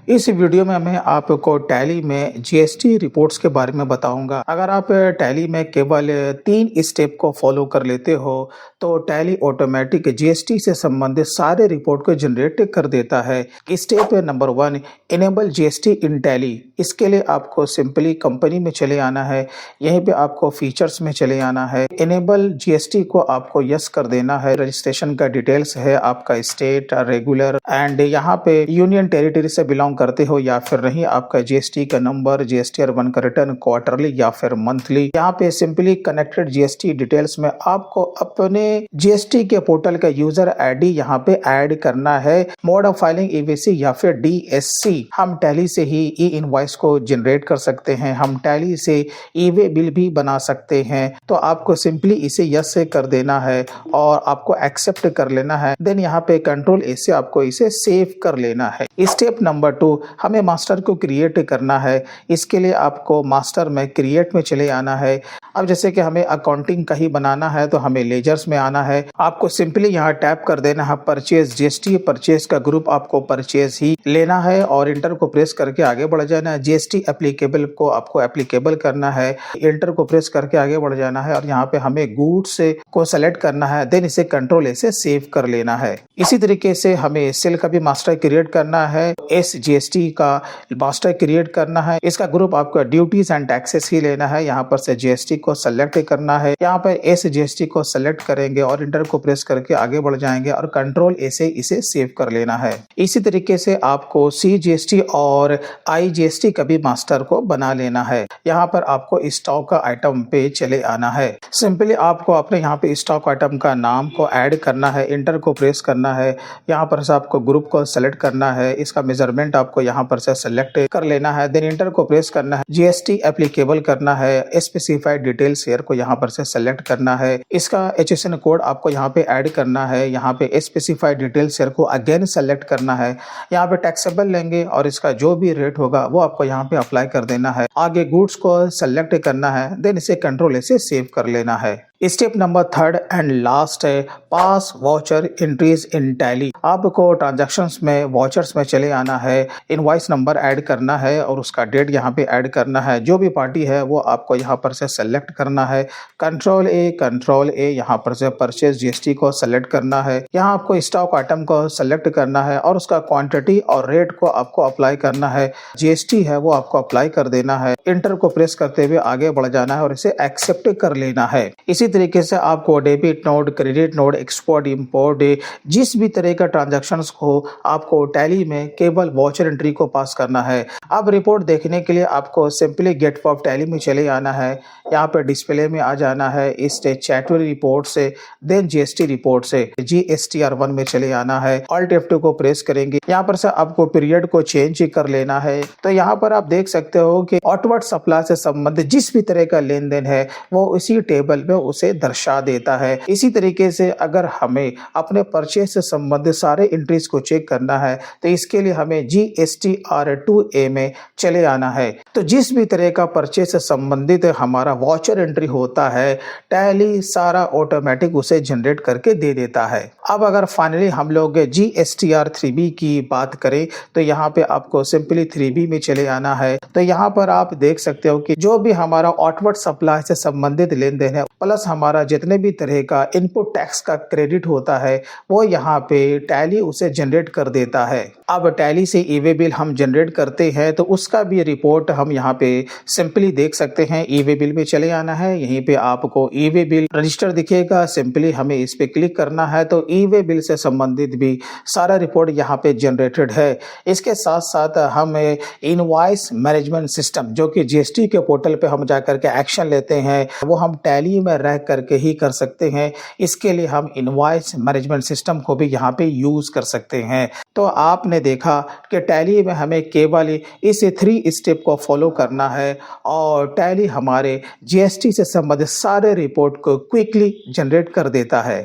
इस वीडियो में मैं आपको टैली में जीएसटी रिपोर्ट्स के बारे में बताऊंगा। अगर आप टैली में केवल 3 स्टेप को फॉलो कर लेते हो तो टैली ऑटोमेटिक जीएसटी से संबंधित सारे रिपोर्ट को जनरेट कर देता है। Step number 1, enable GST in tally. इसके लिए आपको सिंपली कंपनी में चले आना है। यहीं पे आपको फीचर्स में चले आना है। इनेबल जीएसटी को आपको यस कर देना है। रजिस्ट्रेशन का डिटेल्स है आपका स्टेट, रेगुलर एंड यहाँ पे यूनियन टेरिटरी से बिलोंग करते हो या फिर नहीं, आपका जीएसटी का नंबर, जीएसटीआर 1 का रिटर्न क्वार्टरली या फिर मंथली। यहाँ पे सिंपली कनेक्टेड जीएसटी डिटेल्स में आपको अपने जीएसटी के पोर्टल का यूजर आईडी यहाँ पे ऐड करना है। मोड ऑफ फाइलिंग ईवीसी या फिर डीएससी। हम टैली से ही ई इनवॉइस को जनरेट कर सकते हैं। हम टैली से ई वे बिल भी बना सकते हैं। तो आपको सिंपली इसे यस से कर देना है और आपको एक्सेप्ट कर लेना है। देन यहाँ पे कंट्रोल ए से आपको इसे सेव कर लेना है। स्टेप नंबर 2, हमें मास्टर को क्रिएट करना है। इसके लिए आपको मास्टर में क्रिएट में चले आना है। अब जैसे कि हमें अकाउंटिंग का ही बनाना है तो हमें लेजर्स में आना है। आपको सिंपली यहाँ टैप कर देना है परचेज जीएसटी। परचेज का ग्रुप आपको परचेज ही लेना है और इंटर को प्रेस करके आगे बढ़ जाना है। जीएसटी एप्लीकेबल को आपको एप्लीकेबल करना है। इंटर को प्रेस करके आगे बढ़ जाना है और यहाँ पे हमें गुड्स को सेलेक्ट करना है। देन इसे कंट्रोल ए से सेव कर लेना है। इसी तरीके से हमें सेल का भी मास्टर क्रिएट करना है। एस जीएसटी का मास्टर क्रिएट करना है। इसका ग्रुप आपको ड्यूटीज एंड टैक्सेस ही लेना है। यहाँ पर से जीएसटी को सेलेक्ट करना है। यहाँ पर एस जीएसटी को सेलेक्ट करेंगे और इंटर को प्रेस करके आगे बढ़ जाएंगे और कंट्रोल ए से इसे सेव कर लेना है। इसी तरीके से आपको सी जीएसटी और आई जीएसटी का भी मास्टर को बना लेना है। यहाँ पर आपको स्टॉक का आइटम पे चले आना है। सिंपली आपको अपने यहाँ पे स्टॉक आइटम का नाम को ऐड करना है। इंटर को प्रेस करना है। यहाँ पर से आपको ग्रुप को सेलेक्ट करना है। इसका मेजरमेंट आपको यहाँ पर से सेलेक्ट कर लेना है। देन इंटर को प्रेस करना है। जीएसटी एप्लीकेबल करना है। स्पेसिफाइड डिटेल शेयर को यहाँ पर से सेलेक्ट करना है। इसका HSN कोड आपको यहाँ पे ऐड करना है। यहाँ पे स्पेसिफाइड डिटेल शेयर को अगेन सेलेक्ट करना है। यहाँ पे टैक्सेबल लेंगे और इसका जो भी रेट होगा वो आपको यहाँ पे अप्लाई कर देना है। आगे गुड्स को सेलेक्ट करना है। देन इसे कंट्रोल से सेव कर लेना है। स्टेप नंबर 3 एंड लास्ट है पास वाउचर एंट्रीज इन टैली। आपको ट्रांजैक्शंस में वाउचर्स में चले आना है। इनवॉइस नंबर ऐड करना है और उसका डेट यहाँ पे ऐड करना है। जो भी पार्टी है वो आपको यहाँ पर से सेलेक्ट करना है। कंट्रोल ए यहाँ पर से परचेज जीएसटी को सेलेक्ट करना है। यहाँ आपको स्टॉक आइटम को सेलेक्ट करना है और उसका क्वांटिटी और रेट को आपको अप्लाई करना है। जीएसटी है वो आपको अप्लाई कर देना है। इंटर को प्रेस करते हुए आगे बढ़ जाना है और इसे एक्सेप्ट कर लेना है। इसी तरीके से आपको debit note, credit note, export, import, जिस भी तरह का ट्रांजैक्शंस को आपको टैली में केवल वाउचर एंट्री को पास करना है। अब रिपोर्ट देखने के लिए आपको सिंपली गेट ऑफ टैली में चले आना है। यहाँ पर डिस्प्ले में आ जाना है। इस स्टैट्यूटरी रिपोर्ट से देन जीएसटी रिपोर्ट से जीएसटीआर 1 में चले आना है। ऑल्ट F2 को प्रेस करेंगे। यहाँ पर से आपको पीरियड को चेंज कर लेना है। तो यहाँ पर आप देख सकते हो कि आउटवर्ड सप्लाई से संबंधित जिस भी तरह का लेन देन है वो इसी टेबल में उसे दर्शा देता है। इसी तरीके से अगर हमें अपने परचेज से संबंधित सारे एंट्रीज को चेक करना है तो इसके लिए हमें GSTR 2A में चले आना है। तो जिस भी तरह का परचेज से संबंधित हमारा वाउचर एंट्री होता है टैली सारा ऑटोमेटिक उसे जनरेट करके दे देता है। अब अगर फाइनली हम लोग GSTR 3B की बात करें तो यहाँ पे आपको सिंपली 3B में चले आना है। तो यहाँ पर आप देख सकते हो कि जो भी हमारा आउटवर्ड सप्लाई से संबंधित लेन देन है प्लस हमारा जितने भी तरह का इनपुट टैक्स का क्रेडिट होता है वो यहाँ पे टैली उसे जनरेट कर देता है। अब टैली से ई वे बिल हम जनरेट करते हैं तो उसका भी रिपोर्ट हम यहाँ पे सिंपली देख सकते हैं। ई वे बिल में चले आना है। यहीं पे आपको ई वे बिल रजिस्टर दिखेगा। सिंपली हमें इस पे क्लिक करना है तो ई वे बिल से संबंधित भी सारा रिपोर्ट यहाँ पे जनरेटेड है। इसके साथ साथ हम इनवॉइस मैनेजमेंट सिस्टम जो कि जीएसटी के पोर्टल पे हम जाकर के एक्शन लेते हैं वो हम टैली में रह करके ही कर सकते हैं। इसके लिए हम इनवॉइस मैनेजमेंट सिस्टम को भी यहाँ पे यूज कर सकते हैं। तो आपने देखा कि टैली में हमें केवल इस 3 स्टेप को फॉलो करना है और टैली हमारे जीएसटी से संबंधित सारे रिपोर्ट को क्विकली जनरेट कर देता है।